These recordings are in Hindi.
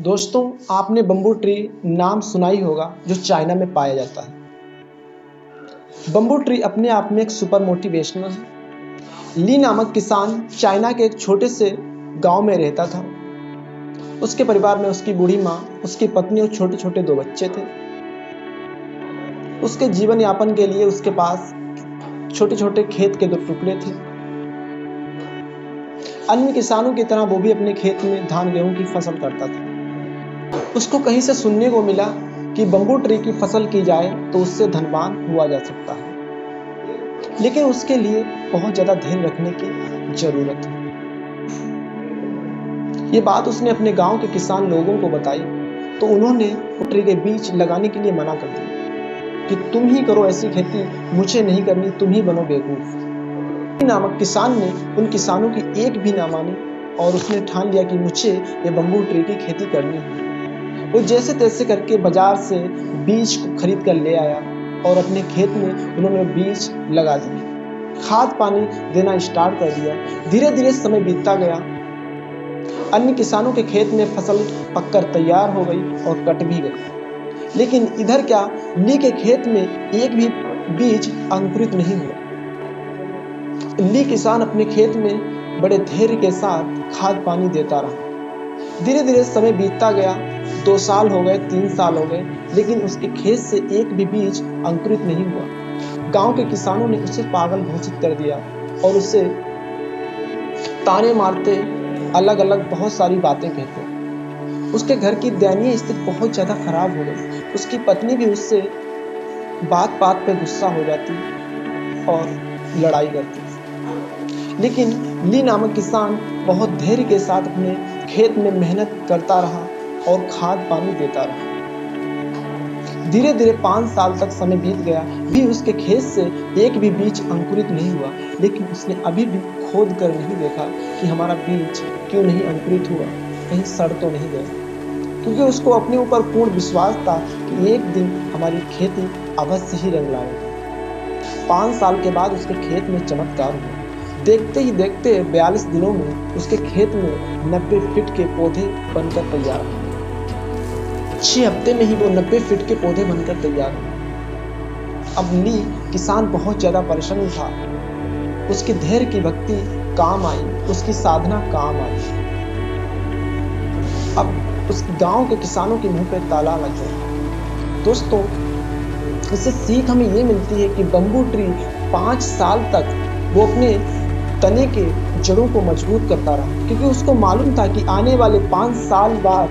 दोस्तों, आपने बम्बू ट्री नाम सुना ही होगा जो चाइना में पाया जाता है। बम्बू ट्री अपने आप में एक सुपर मोटिवेशनल है। ली नामक किसान चाइना के एक छोटे से गांव में रहता था। उसके परिवार में उसकी बूढ़ी माँ, उसकी पत्नी और छोटे छोटे 2 बच्चे थे। उसके जीवन यापन के लिए उसके पास छोटे छोटे खेत के 2 टुकड़े थे। अन्य किसानों की तरह वो भी अपने खेत में धान गेहूं की फसल करता था। उसको कहीं से सुनने को मिला कि बम्बू ट्री की फसल की जाए तो उससे धनवान हुआ जा सकता है, लेकिन उसके लिए बहुत ज्यादा धैर्य रखने की जरूरत है। ये बात उसने अपने गांव के किसान लोगों को बताई तो उन्होंने ट्री के बीज लगाने के लिए मना कर दिया कि तुम ही करो ऐसी खेती, मुझे नहीं करनी, तुम ही बनो बेवकूफ। नामक किसान ने उन किसानों की एक भी ना मानी और उसने ठान लिया कि मुझे ये बम्बू ट्री की खेती करनी है। वो जैसे तैसे करके बाजार से बीज को खरीद कर ले आया और अपने खेत में उन्होंने बीज लगा दिए। खाद पानी देना स्टार्ट कर दिया। धीरे धीरे समय बीतता गया। अन्य किसानों के खेत में फसल पककर तैयार हो गई और कट भी गई, लेकिन इधर क्या, ली के खेत में एक भी बीज अंकुरित नहीं हुआ। ली किसान अपने खेत में बड़े धैर्य के साथ खाद पानी देता रहा। धीरे धीरे समय बीतता गया। 2 साल हो गए, 3 साल हो गए, लेकिन उसके खेत से एक भी बीज अंकुरित नहीं हुआ। गांव के किसानों ने उसे पागल घोषित कर दिया और उसे ताने मारते, अलग अलग बहुत सारी बातें कहते। उसके घर की दयनीय स्थिति बहुत ज्यादा खराब हो गई। उसकी पत्नी भी उससे बात बात पे गुस्सा हो जाती और लड़ाई करती। लेकिन ली नामक किसान बहुत धैर्य के साथ अपने खेत में मेहनत करता रहा और खाद पानी देता रहा। धीरे धीरे 5 साल तक समय बीत गया, भी उसके खेत से एक भी बीज अंकुरित नहीं हुआ। लेकिन उसने अभी भी खोद कर नहीं देखा कि हमारा बीज क्यों नहीं अंकुरित हुआ, कहीं सड़ तो नहीं गया, क्योंकि उसको अपने ऊपर पूर्ण विश्वास था कि एक दिन हमारी खेती अवश्य ही रंग लाएगी। 5 साल के बाद उसके खेत में चमत्कार हुआ। देखते ही देखते 42 दिनों में उसके खेत में 90 फीट के पौधे बनकर तैयार हुए। 6 हफ्ते में ही वो 90 फीट के पौधे बनकर तैयार हुए। अब ली किसान बहुत ज्यादा परेशान था। उसकी धैर्य की भक्ति काम आई, उसकी साधना काम आई। अब उस गांव के किसानों के मुंह पे ताला लग गया। दोस्तों, इससे सीख हमें ये मिलती है कि बम्बू ट्री 5 साल तक वो अपने तने के जड़ों को मजबूत करता रहा, क्योंकि उसको मालूम था कि आने वाले 5 साल बाद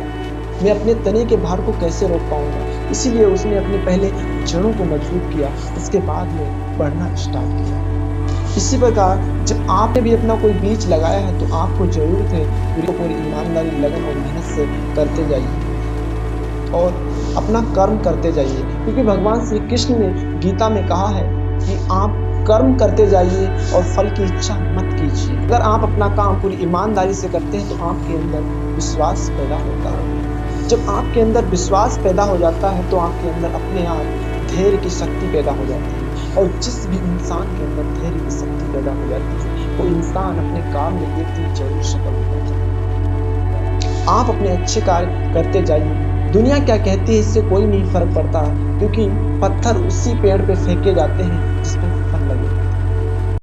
मैं अपने तने के भार को कैसे रोक पाऊंगा। इसीलिए उसने अपने पहले जड़ों को मजबूत किया, उसके बाद में बढ़ना स्टार्ट किया। इसी प्रकार जब आपने भी अपना कोई बीज लगाया है तो आपको जरूरत है पूरी ईमानदारी, लगन और मेहनत से करते जाइए और अपना कर्म करते जाइए, क्योंकि भगवान श्री कृष्ण ने गीता में कहा है कि आप कर्म करते जाइए और फल की इच्छा मत कीजिए। अगर आप अपना काम पूरी ईमानदारी से करते हैं तो आपके अंदर विश्वास पैदा होता है। जब आपके अंदर विश्वास पैदा हो जाता है तो आपके अंदर अपने आप धैर्य की शक्ति पैदा हो जाती है, और जिस भी इंसान के अंदर धैर्य की शक्ति पैदा हो जाती है वो इंसान अपने काम में एक दिन जरूर सफल हो जाता है। आप अपने अच्छे कार्य करते जाइए। दुनिया क्या कहती है इससे कोई नहीं फर्क पड़ता, क्योंकि पत्थर उसी पेड़ पे फेंके जाते हैं जिस पे फल लगे।